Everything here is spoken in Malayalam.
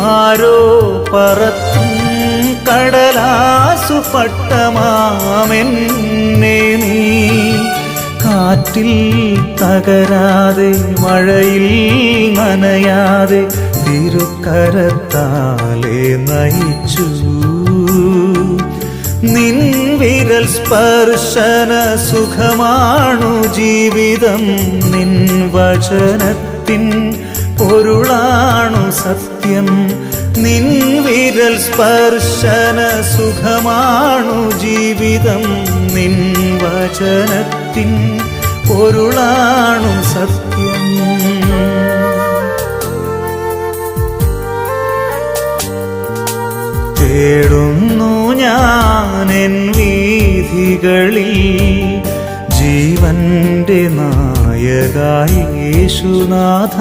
ആരോ പറത്തും കടലാസു പട്ടമാമെന്നെ നീ കാറ്റിൽ തകരാതെ മഴയിൽ നനയാതെ തിരുക്കരത്താലെ നയിച്ചു. നിൻ വിരൽ സ്പർശന സുഖമാണു ജീവിതം, നിൻ വചനത്തിൻ പൊരുളാണു സത്യം. നിൻ വിരൽ സ്പർശന സുഖമാണു ജീവിതം, നിൻ വചനത്തിൻ പൊരുളാണു സത്യം. തേടുന്നു ഞാനെൻ വീഥികളിൽ ജീവന്റെ നായക യേശുനാഥ.